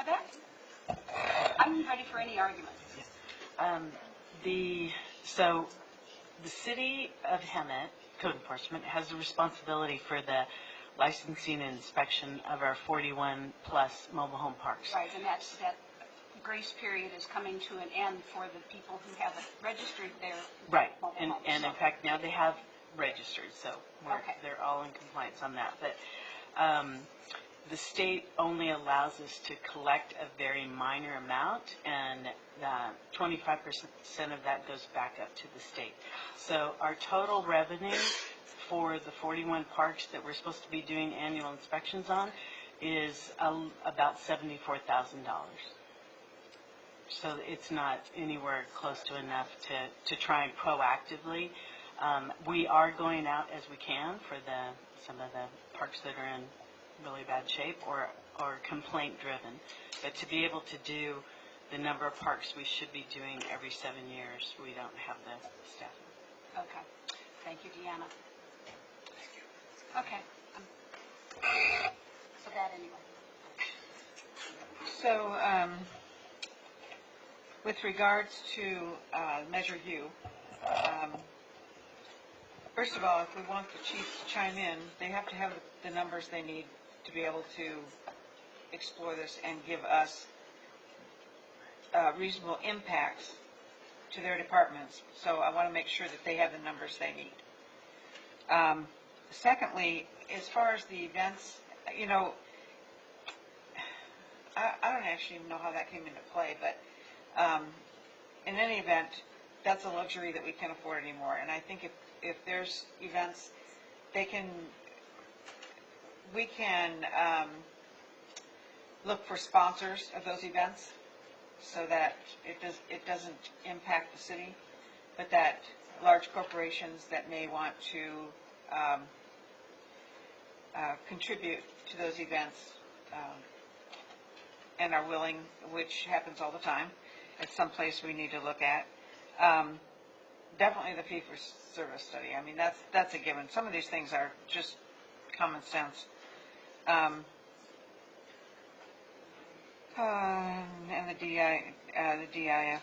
Okay. I'm ready for any argument. Um, so the city of Hemet, code enforcement, has the responsibility for the licensing and inspection of our 41 plus mobile home parks. Right, and that grace period is coming to an end for the people who haven't registered their Right, mobile and homes. in fact now they have registered, so Okay. they're all in compliance on that. But the state only allows us to collect a very minor amount, and 25% of that goes back up to the state. So our total revenue for the 41 parks that we're supposed to be doing annual inspections on is about $74,000. So it's not anywhere close to enough to try and proactively. We are going out as we can for some of the parks that are in really bad shape or complaint driven. But to be able to do the number of parks we should be doing every 7 years, we don't have the staff. Okay. Thank you, Deanna. Okay. So that anyway. So, with regards to Measure U, first of all, if we want the chiefs to chime in, they have to have the numbers they need to be able to explore this and give us reasonable impacts to their departments. So I want to make sure that they have the numbers they need. Secondly, as far as the events, you know, I don't actually even know how that came into play, but in any event, that's a luxury that we can't afford anymore. And I think if there's events, we can look for sponsors of those events so that it doesn't impact the city, but that large corporations that may want to contribute to those events and are willing, which happens all the time, it's someplace we need to look at. Definitely the fee-for-service study. I mean, that's a given. Some of these things are just common sense. And the DIF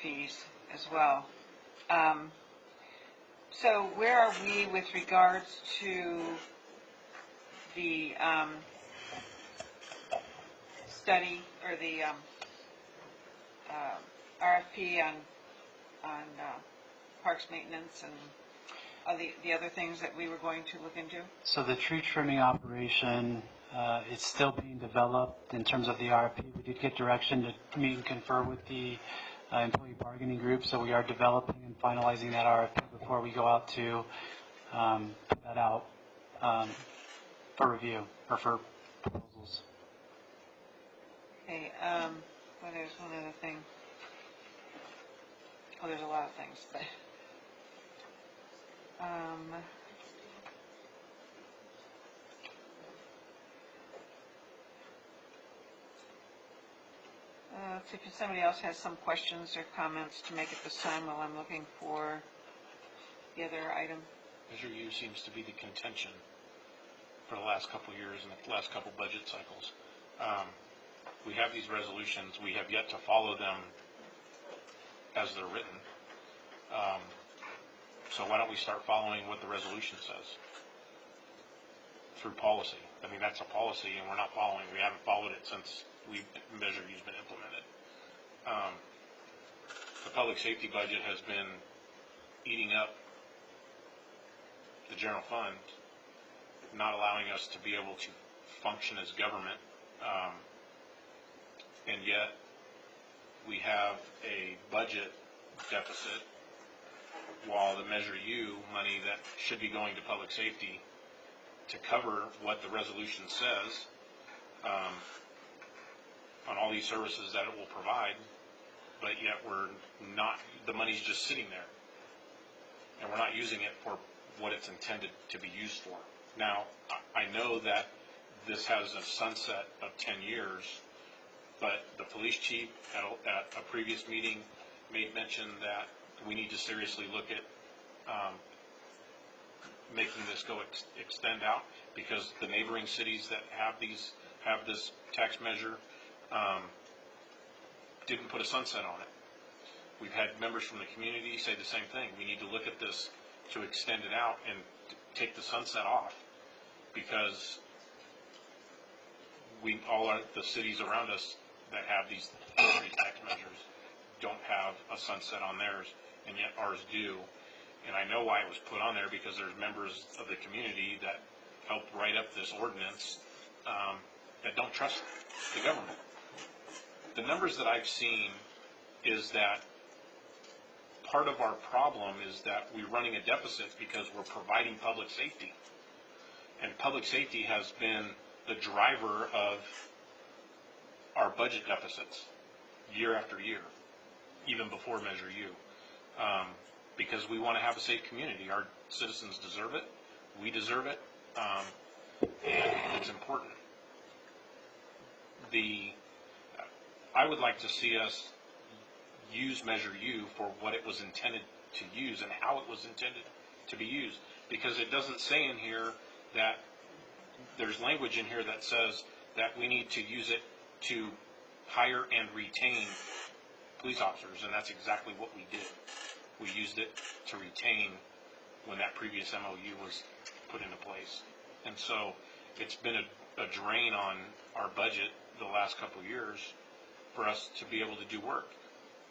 fees as well. So where are we with regards to the study or the RFP on parks maintenance and the other things that we were going to look into? So the tree trimming operation is still being developed in terms of the RFP. We did get direction to meet and confer with the employee bargaining group, so we are developing and finalizing that RFP before we go out to put that out for review or for proposals. Okay, well, there's one other thing. Oh, there's a lot of things, but let's see if somebody else has some questions or comments to make at this time while I'm looking for the other item. Measure U seems to be the contention for the last couple of years and the last couple budget cycles. We have these resolutions. We have yet to follow them as they're written. So why don't we start following what the resolution says through policy? I mean, that's a policy, and we're not following. We haven't followed it since Measure U's been implemented. The public safety budget has been eating up the general fund, not allowing us to be able to function as government, and yet we have a budget deficit while the Measure U money that should be going to public safety to cover what the resolution says on all these services that it will provide, but yet we're not, the money's just sitting there and we're not using it for what it's intended to be used for. Now, I know that this has a sunset of 10 years, but the police chief at a previous meeting made mention that we need to seriously look at making this extend out, because the neighboring cities that have this tax measure didn't put a sunset on it. We've had members from the community say the same thing. We need to look at this to extend it out and take the sunset off, because the cities around us that have these tax measures don't have a sunset on theirs, and yet ours do. And I know why it was put on there, because there's members of the community that helped write up this ordinance that don't trust the government. The numbers that I've seen is that part of our problem is that we're running a deficit because we're providing public safety. And public safety has been the driver of our budget deficits year after year, even before Measure U. Because we want to have a safe community. Our citizens deserve it. We deserve it. And it's important. I would like to see us use Measure U for what it was intended to use and how it was intended to be used. Because it doesn't say in here that there's language in here that says that we need to use it to hire and retain police officers, and that's exactly what we did. We used it to retain when that previous MOU was put into place. And so it's been a drain on our budget the last couple of years for us to be able to do work.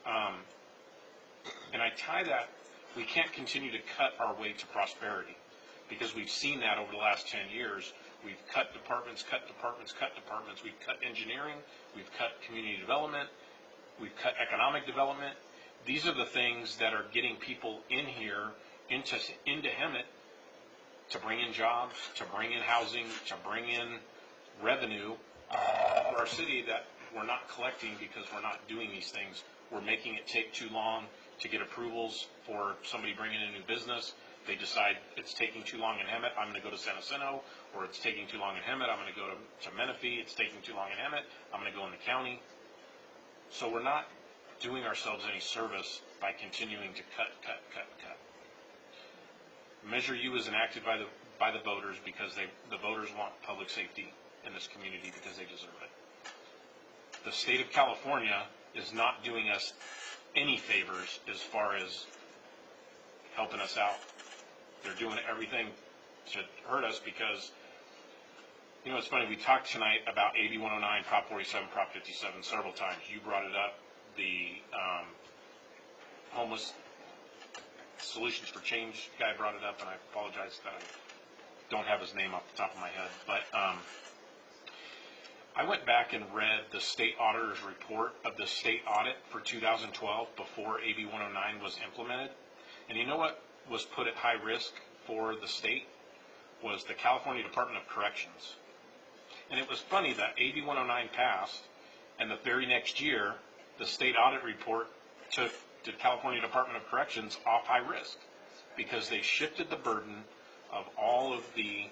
And I tie that, we can't continue to cut our way to prosperity, because we've seen that over the last 10 years. We've cut departments. We've cut engineering. We've cut community development. We've cut economic development. These are the things that are getting people in here, into Hemet, to bring in jobs, to bring in housing, to bring in revenue for our city that we're not collecting because we're not doing these things. We're making it take too long to get approvals for somebody bringing in a new business. They decide it's taking too long in Hemet, I'm going to go to San Jacinto, or it's taking too long in Hemet, I'm going to go to Menifee, it's taking too long in Hemet, I'm going to go in the county. So we're not doing ourselves any service by continuing to cut. Measure U is enacted by the voters because the voters want public safety in this community because they deserve it. The state of California is not doing us any favors as far as helping us out. They're doing everything to hurt us because, it's funny, we talked tonight about AB 109, Prop 47, Prop 57 several times. You brought it up, the homeless Solutions for Change guy brought it up, and I apologize that I don't have his name off the top of my head. But I went back and read the state auditor's report of the state audit for 2012 before AB 109 was implemented. And you know what was put at high risk for the state was the California Department of Corrections. And it was funny that AB 109 passed, and the very next year, the state audit report took the California Department of Corrections off high risk because they shifted the burden of all of the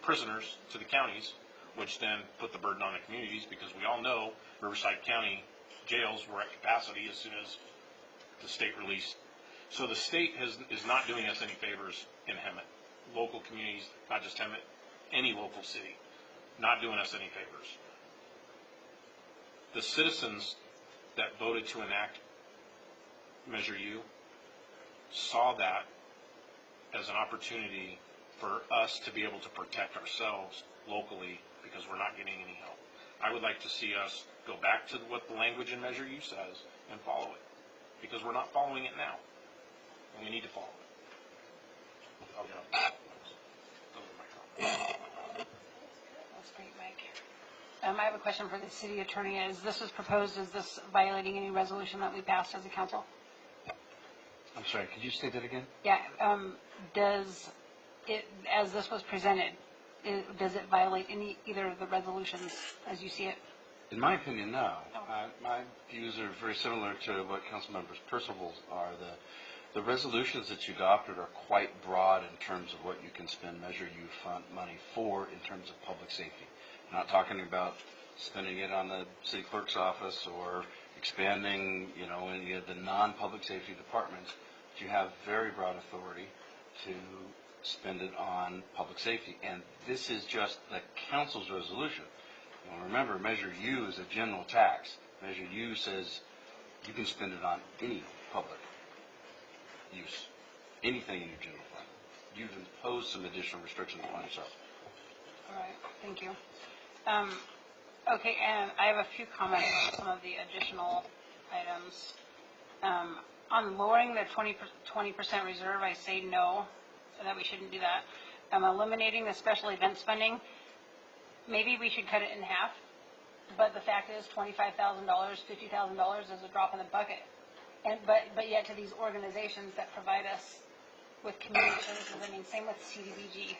prisoners to the counties, which then put the burden on the communities because we all know Riverside County jails were at capacity as soon as the state released. So the state is not doing us any favors in Hemet. Local communities, not just Hemet, any local city, not doing us any favors. The citizens that voted to enact Measure U saw that as an opportunity for us to be able to protect ourselves locally because we're not getting any help. I would like to see us go back to what the language in Measure U says and follow it, because we're not following it now, and we need to follow it. Those are my comments. That's great, Mike. I have a question for the city attorney. As this was proposed, is this violating any resolution that we passed as a council? I'm sorry, could you say that again? Yeah, does it, as this was presented, does it violate either of the resolutions as you see it? In my opinion, no. Oh. My views are very similar to what Councilmember Percival's are. The resolutions that you adopted are quite broad in terms of what you can spend Measure U fund money for in terms of public safety. I'm not talking about spending it on the city clerk's office or expanding, any of the non-public safety departments. But you have very broad authority to spend it on public safety. And this is just the council's resolution. Well, remember, Measure U is a general tax. Measure U says you can spend it on any public use, anything in your general fund. You've imposed some additional restrictions upon yourself. All right, thank you. Okay, and I have a few comments on some of the additional items. On lowering the 20% reserve, I say no, that we shouldn't do that. Eliminating the special event spending, maybe we should cut it in half, but the fact is $25,000, $50,000 is a drop in the bucket. But yet to these organizations that provide us with community services, I mean, same with CDBG.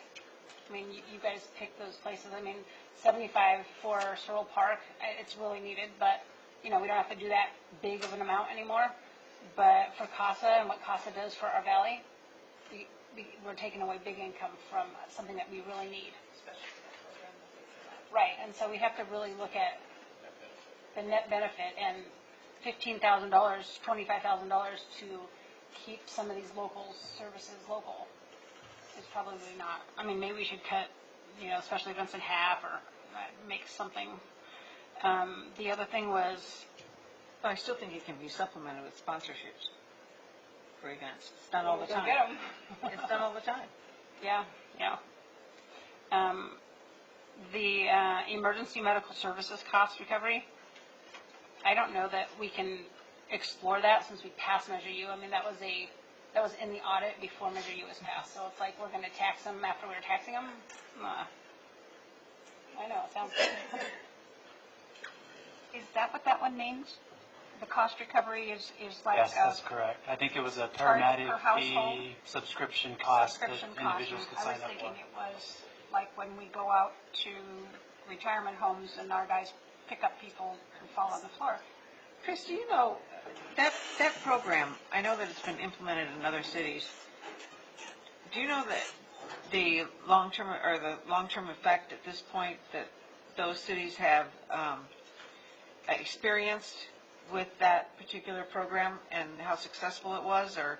I mean, you guys pick those places. I mean, 75 for Searle Park, it's really needed, but, you know, we don't have to do that big of an amount anymore. But for CASA and what CASA does for our valley, we're taking away big income from something that we really need. Right, and so we have to really look at the net benefit, and $15,000, $25,000 to keep some of these local services local is probably not. I mean, maybe we should cut, you know, special events in half or make something. The other thing was, But I still think it can be supplemented with sponsorships for events. It's done all the Go time. get 'em. It's done all the time. yeah. The emergency medical services cost recovery, I don't know that we can explore that since we passed Measure U. I mean, that was in the audit before Measure U was passed. So it's like we're going to tax them after we were taxing them. I know, it sounds good. Is that what that one means? The cost recovery is like Yes, that's correct. I think it was a paramedic per household? fee, subscription cost that Subscription cost. individuals could I sign was up thinking for. it was like when we go out to retirement homes and our guys pick up people who fall on the floor. Chris, do you know, that program, I know that it's been implemented in other cities. Do you know that the long-term effect at this point that those cities have experienced with that particular program and how successful it was, or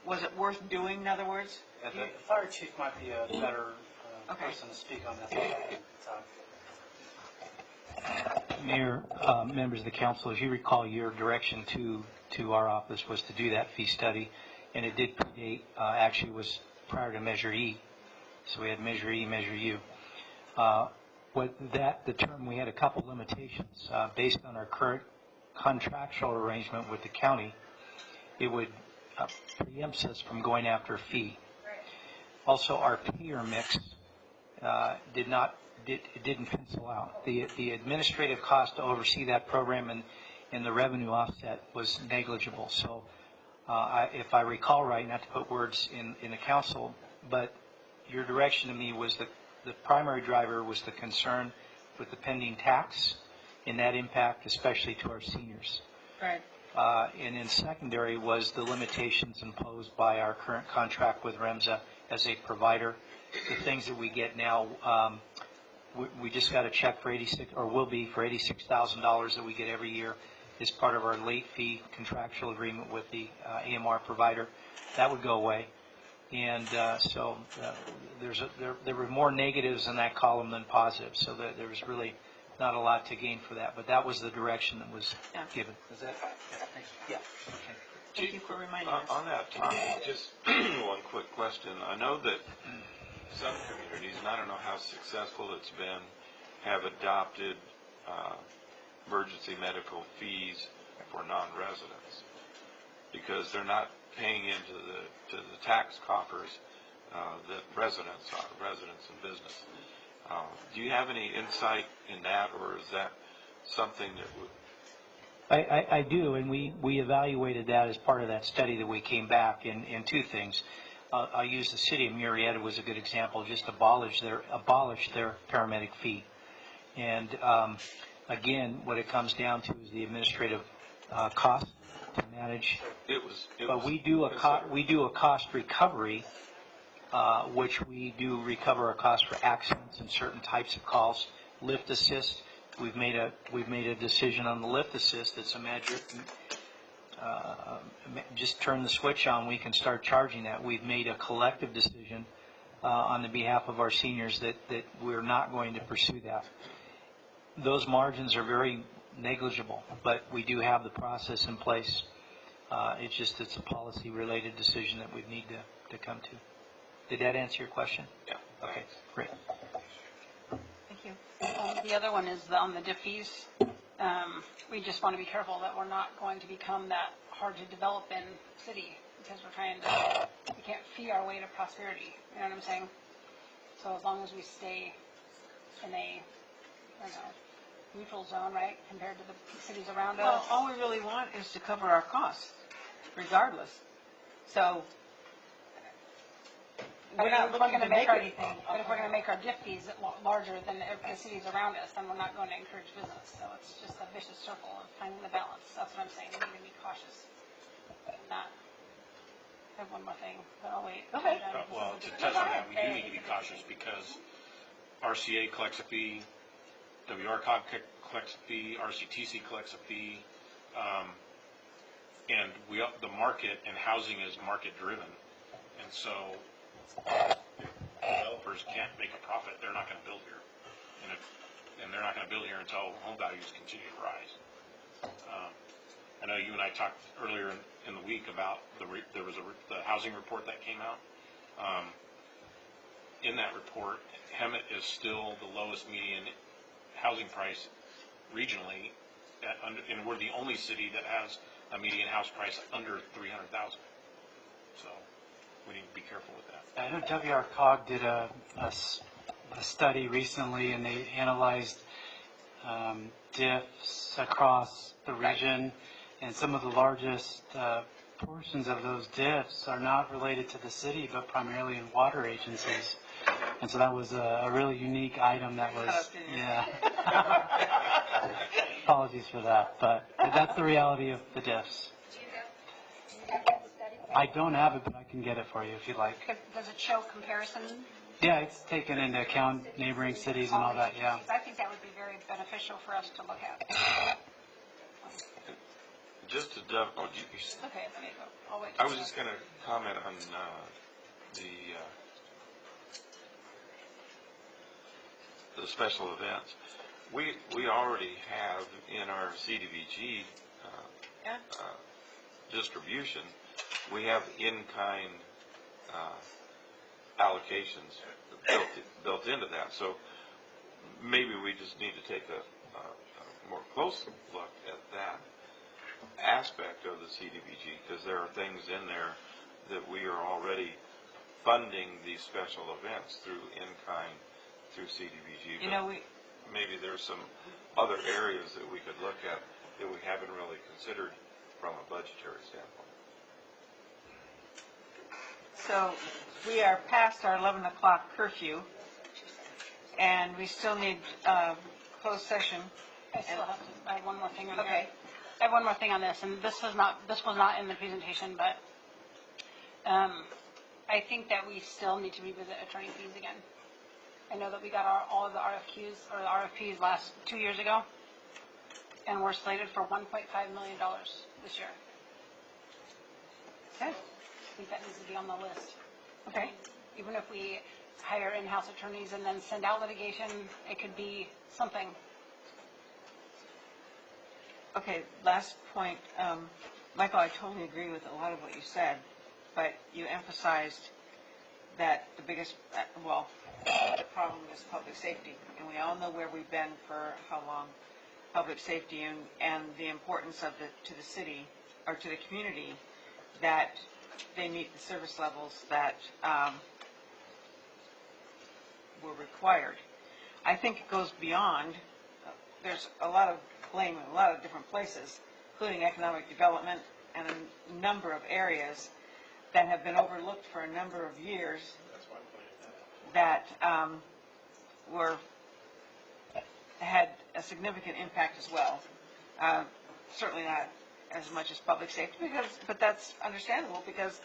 was it worth doing, in other words? The fire chief might be a better Okay. person to speak on that. Mayor, members of the council, as you recall, your direction to our office was to do that fee study, and it did predate, actually was prior to Measure E. So we had Measure E, Measure U. The term, we had a couple limitations. Based on our current contractual arrangement with the county, it would preempt us from going after a fee. Also, our payer mix didn't pencil out. The administrative cost to oversee that program and the revenue offset was negligible. So if I recall right, not to put words in the council, but your direction to me was that the primary driver was the concern with the pending tax and that impact, especially to our seniors. Right. And then secondary was the limitations imposed by our current contract with REMSA as a provider. The things that we get now, we just got a check for $86,000 that we get every year as part of our late fee contractual agreement with the AMR provider. That would go away. And so there were more negatives in that column than positives, so there was really not a lot to gain for that. But that was the direction that was given. Is that? Yeah. Okay. Thank you for reminding us. On that topic, just one quick question. I know that some communities, and I don't know how successful it's been, have adopted emergency medical fees for non-residents because they're not paying into the tax coffers that residents and business. Do you have any insight in that, or is that something that would... I do, and we evaluated that as part of that study that we came back in two things. I'll use the city of Murrieta was a good example. Just abolish their paramedic fee, and again, what it comes down to is the administrative cost to manage. But we do a cost recovery, which we do recover a cost for accidents and certain types of calls. Lift assist. We've made a decision on the lift assist. It's a magic. Just turn the switch on. We can start charging that. We've made a collective decision on the behalf of our seniors that we're not going to pursue that. those margins are very negligible, but we do have the process in place. It's a policy-related decision that we need to come to. Did that answer your question? Yeah. Okay, great. Thank you. The other one is on the DIF fees. We just want to be careful that we're not going to become that hard to develop in city, because we can't fee our way to prosperity. You know what I'm saying? So as long as we stay in a, I don't know, neutral zone, right, compared to the cities around Well, us. all we really want is to cover our costs, regardless. So, But we're not if we're looking going to to make make our, anything. but if we're going to make our DIF fees larger than the cities around us, then we're not going to encourage business. So it's just a vicious circle of finding the balance. That's what I'm saying. We need to be cautious. Not. I have one more thing, but I'll wait. Okay. Well, to touch on that, we do need to be cautious because RCA collects a fee, WRCOG collects a fee, RCTC collects a fee, and the market and housing is market driven. And so if developers can't make a profit, they're not going to build here. And they're not going to build here until home values continue to rise. I know you and I talked earlier in the week about the housing report that came out. In that report, Hemet is still the lowest median housing price regionally, and we're the only city that has a median house price under $300,000. So we need to be careful with that. I know WRCOG did a study recently, and they analyzed diffs across the region, and some of the largest portions of those diffs are not related to the city, but primarily in water agencies. And so that was a really unique item that was, yeah. Apologies for that, but that's the reality of the diffs. I don't have it, but I can get it for you if you'd like. Does it show comparison? Yeah, it's taken into account neighboring cities and all that, yeah. I think that would be very beneficial for us to look at. Just to Okay, there you go. I'll wait. I was just going to comment on the special events. We already have in our CDBG distribution, we have in-kind allocations built into that. So maybe we just need to take a more close look at that aspect of the CDBG, because there are things in there that we are already funding these special events through in-kind, through CDBG. You know, Maybe there's some other areas that we could look at that we haven't really considered from a budgetary standpoint. So we are past our 11 o'clock curfew, and we still need closed session. I have one more thing on here. Okay. I have one more thing on this, and this was not in the presentation, but I think that we still need to revisit attorney fees again. I know that we got all of the RFPs last 2 years ago, and we're slated for $1.5 million this year. Okay. I think that needs to be on the list. Okay. Even if we hire in-house attorneys and then send out litigation, it could be something. Okay, last point. Michael, I totally agree with a lot of what you said, but you emphasized that the biggest, the problem is public safety. And we all know where we've been for how long, public safety and the importance of to the city, or to the community, that they meet the service levels that were required. I think it goes beyond. There's a lot of blame in a lot of different places, including economic development and a number of areas that have been overlooked for a number of years that had a significant impact as well. Certainly not as much as public safety, but that's understandable because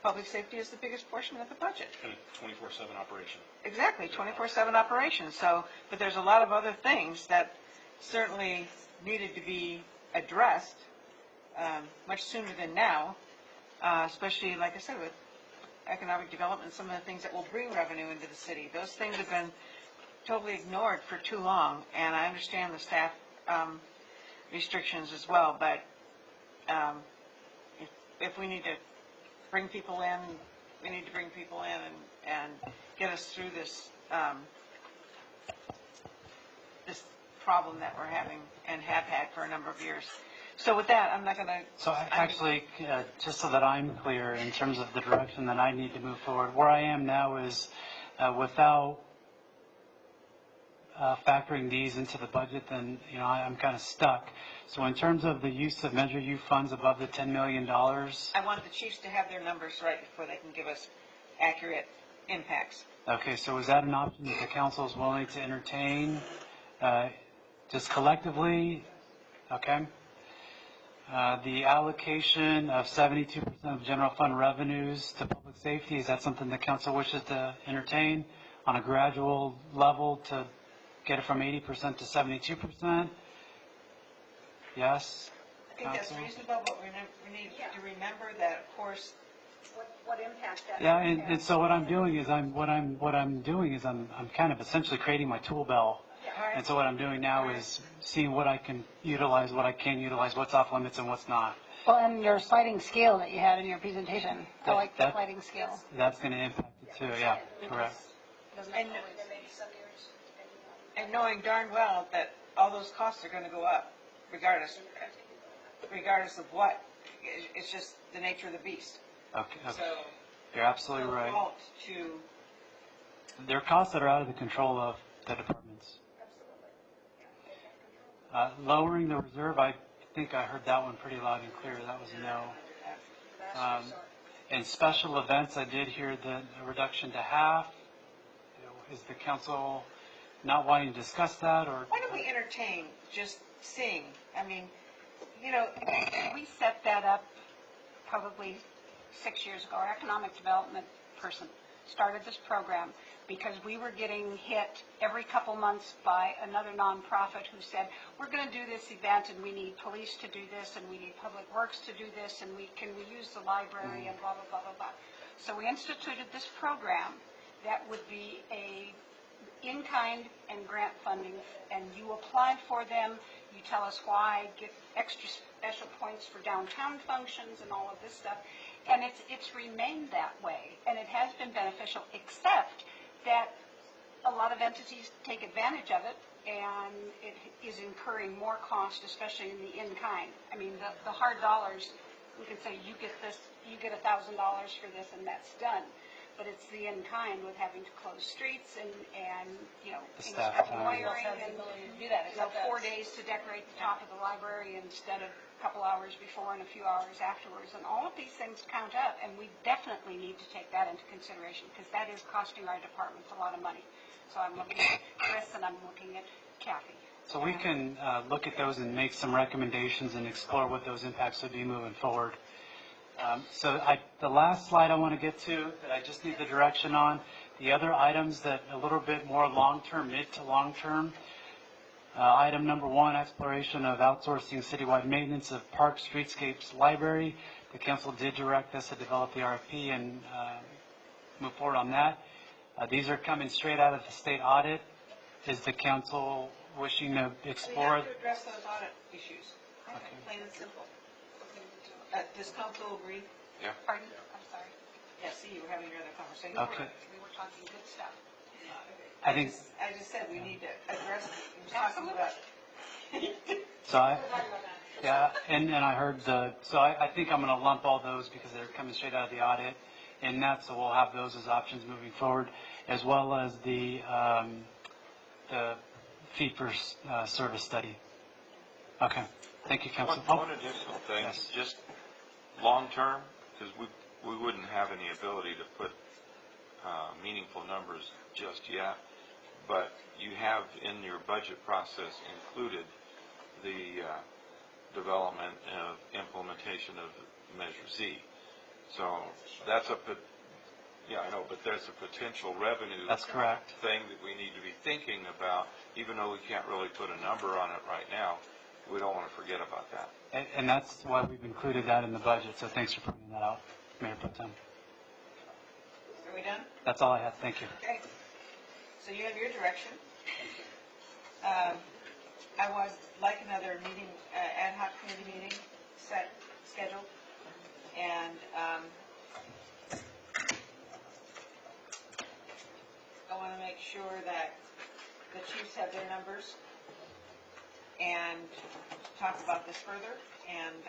public safety is the biggest portion of the budget. And a 24/7 operation. Exactly, 24/7 operation. So, but there's a lot of other things that certainly needed to be addressed much sooner than now, especially, like I said, with economic development, some of the things that will bring revenue into the city. Those things have been totally ignored for too long, and I understand the staff restrictions as well, but if we need to bring people in, we need to bring people in and get us through this this problem that we're having and have had for a number of years. So with that, I'm not going to... So actually, just so that I'm clear in terms of the direction that I need to move forward, where I am now is without factoring these into the budget, then I'm kind of stuck. So in terms of the use of Measure U funds above the $10 million, I want the chiefs to have their numbers right before they can give us accurate impacts. okay, so is that an option that the council is willing to entertain just collectively? Okay. The allocation of 72% of general fund revenues to public safety, is that something the council wishes to entertain on a gradual level to get it from 80% to 72%? Yes? I think that's Council? reasonable, but we need to remember that, of course, What impact that Yeah, might and have. so what I'm doing is I'm kind of essentially creating my tool belt. And so what I'm doing now is seeing what I can utilize, what I can't utilize, what's off limits and what's not. Well, and your sliding scale that you had in your presentation, I like the That- sliding scale. That's going to impact it too, yeah, correct. and knowing darn well that all those costs are going to go up, regardless of what. It's just the nature of the beast. Okay, okay. So, You're absolutely no right. fault to, There are costs that are out of the control of the departments. Lowering the reserve, I think I heard that one pretty loud and clear. That was a no. In special events, I did hear the reduction to half. Is the council not wanting to discuss that, or? why don't we entertain just seeing? I mean, We set that up probably 6 years ago. Our economic development person started this program because we were getting hit every couple months by another nonprofit who said, we're going to do this event and we need police to do this and we need public works to do this and can we use the library and blah, blah, blah, blah, blah. So we instituted this program that would be a in-kind and grant funding, and you apply for them, you tell us why, get extra special points for downtown functions and all of this stuff, and it's remained that way, and it has been beneficial, except that a lot of entities take advantage of it, and it is incurring more cost, especially in the in-kind. I mean, the hard dollars, we can say, you get this, you get $1,000 for this, and that's done. But it's the in-kind with having to close streets and The staff time. wiring and, 4 days to decorate the top of the library instead of a couple hours before and a few hours afterwards. And all of these things count up, and we definitely need to take that into consideration because that is costing our departments a lot of money. So I'm looking at Chris and I'm looking at Kathy. So we can look at those and make some recommendations and explore what those impacts would be moving forward. The last slide I want to get to, that I just need the direction on, the other items that a little bit more long-term, mid to long-term. Item number 1, exploration of outsourcing citywide maintenance of parks, streetscapes, library. The council did direct us to develop the RFP and move forward on that. These are coming straight out of the state audit. Is the council wishing to we explore? have to address those audit issues, Okay. plain and simple. Does council agree? Pardon? I'm sorry. Yeah, see, you were having your other conversation. Okay. We were talking good stuff. I think I just said we need to address, we were talking about. so. And I heard I think I'm going to lump all those because they're coming straight out of the audit, and so we'll have those as options moving forward, as well as the fee for service study. Okay, thank you, Council. One additional thing, Yes. just long-term, because we wouldn't have any ability to put meaningful numbers just yet, but you have in your budget process included the development of implementation of Measure Z. So that's I know, but there's a potential revenue That's correct. thing that we need to be thinking about, even though we can't really put a number on it right now. We don't want to forget about that. And that's why we've included that in the budget, so thanks for pointing that out, Mayor Pro Tem. Are we done? That's all I have, thank you. Okay. So you have your direction. I would like another meeting, ad hoc committee meeting scheduled. And I want to make sure that the chiefs have their numbers and talk about this further. And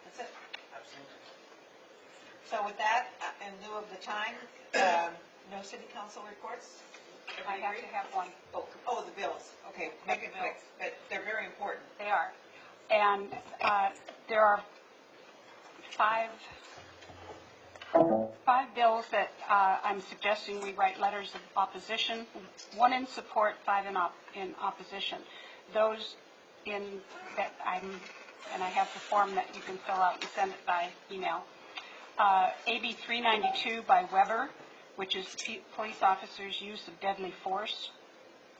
that's it. So with that, in lieu of the time, no city council reports? I have to have one. Oh, the bills. Okay, make it quick, but they're very important. They are. And there are five bills that I'm suggesting we write letters of opposition, one in support, five in opposition. Those that and I have the form that you can fill out and send it by email. AB 392 by Weber, which is police officers' use of deadly force,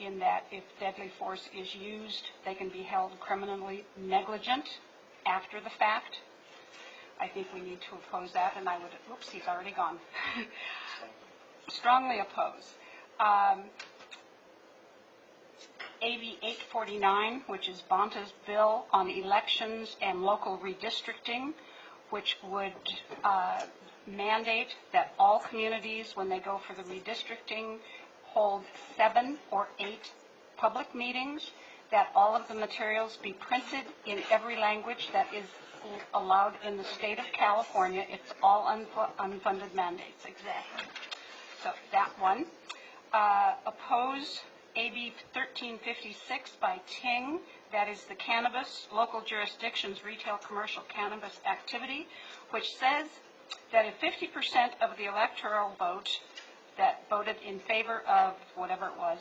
in that if deadly force is used, they can be held criminally negligent after the fact. I think we need to oppose that, and I would, oops, he's already gone. Strongly oppose. AB 849, which is Bonta's bill on elections and local redistricting, which would mandate that all communities, when they go for the redistricting, hold 7 or 8 public meetings, that all of the materials be printed in every language that is allowed in the state of California. It's all unfunded mandates, exactly. So that one. Oppose AB 1356 by Ting, that is the cannabis, local jurisdictions, retail, commercial cannabis activity, which says that if 50% of the electoral vote that voted in favor of whatever it was,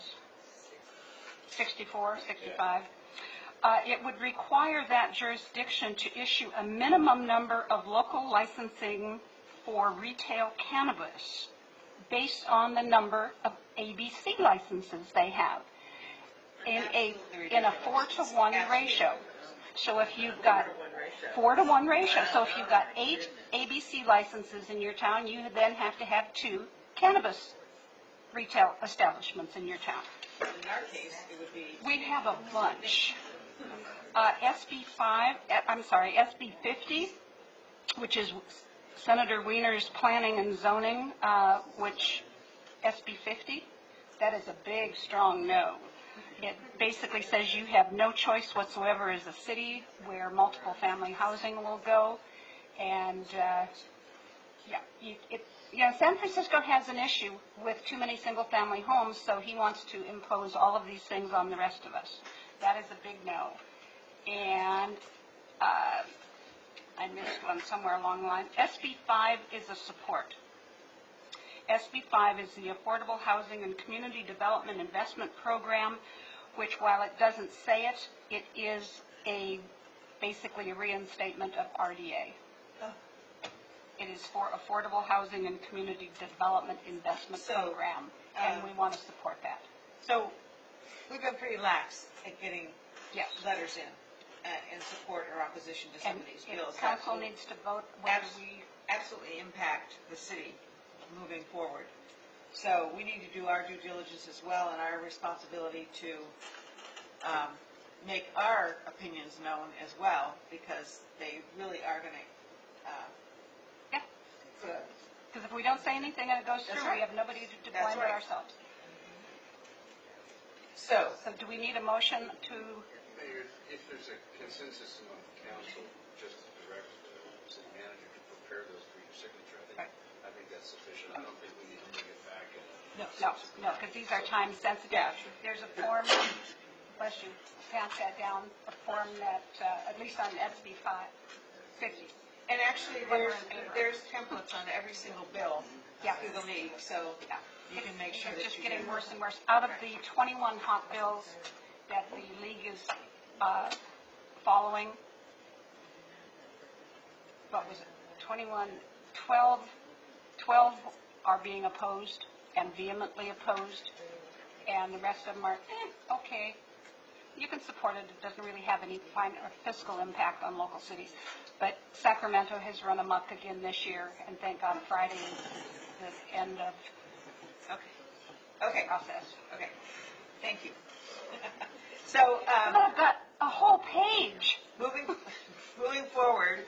64, 65, it would require that jurisdiction to issue a minimum number of local licensing for retail cannabis based on the number of ABC licenses they have in a 4-to-1 ratio. So if you've got 4-to-1 ratio, so if you've got 8 ABC licenses in your town, you then have to have 2 cannabis retail establishments in your town. In our case, it would be... We have a bunch. SB 50, which is Senator Wiener's planning and zoning, which SB 50, that is a big, strong no. It basically says you have no choice whatsoever as a city where multiple family housing will go. And San Francisco has an issue with too many single family homes, so he wants to impose all of these things on the rest of us. That is a big no. And I missed one somewhere along the line. SB 5 is a support. SB 5 is the Affordable Housing and Community Development Investment Program, which, while it doesn't say it, it is basically a reinstatement of RDA. It is for Affordable Housing and Community Development Investment Program, and we want to support that. So we've been pretty lax at getting letters in support or opposition to some of these bills. Council needs to vote whether we absolutely impact the city moving forward. So we need to do our due diligence as well, and our responsibility to make our opinions known as well, because they really are going to. Because if we don't say anything and it goes through, we have nobody to blame but ourselves. So do we need a motion to? Mayor, if there's a consensus among council, just to direct the city manager to prepare those for your signature, I think that's sufficient. I don't think we need to bring it back. No, because these are time sensitive. Yeah. There's a form, bless you, pass that down, a form that, at least on SB 50. and actually there's templates on every single bill through the league, so you can make sure that It's just you getting get worse and worse. Out of the 21 hot bills that the league is following, what was it, 12 are being opposed and vehemently opposed, and the rest of them are, okay, you can support it. It doesn't really have any fiscal impact on local cities. But Sacramento has run amok again this year, and thank God Friday is the end of Okay, process. okay, thank you. So, I've got a whole page. moving forward,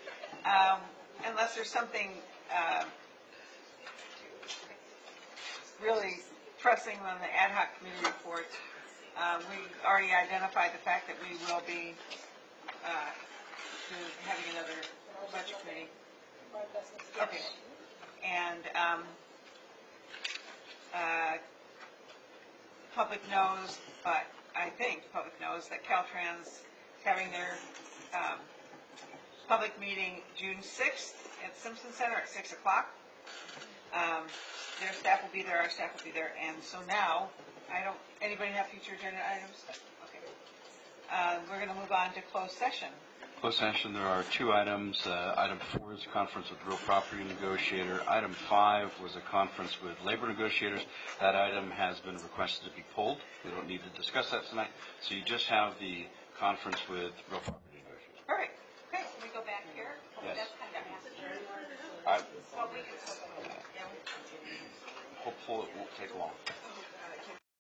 unless there's something really pressing on the ad hoc committee report, we already identified the fact that we will be having another budget committee. Okay. And public knows, but I think public knows that Caltrans is having their public meeting June 6th at Simpson Center at 6 o'clock. Their staff will be there, our staff will be there, and so now, anybody have future agenda items? Okay. We're going to move on to closed session. Closed session, there are two items. Item 4 is a conference with real property negotiator. Item 5 was a conference with labor negotiators. That item has been requested to be pulled. We don't need to discuss that tonight. So you just have the conference with real property negotiators. Perfect. Okay, can we go back here? Yes. That's kind of I- well, we can. Yeah. Hopefully it won't take long.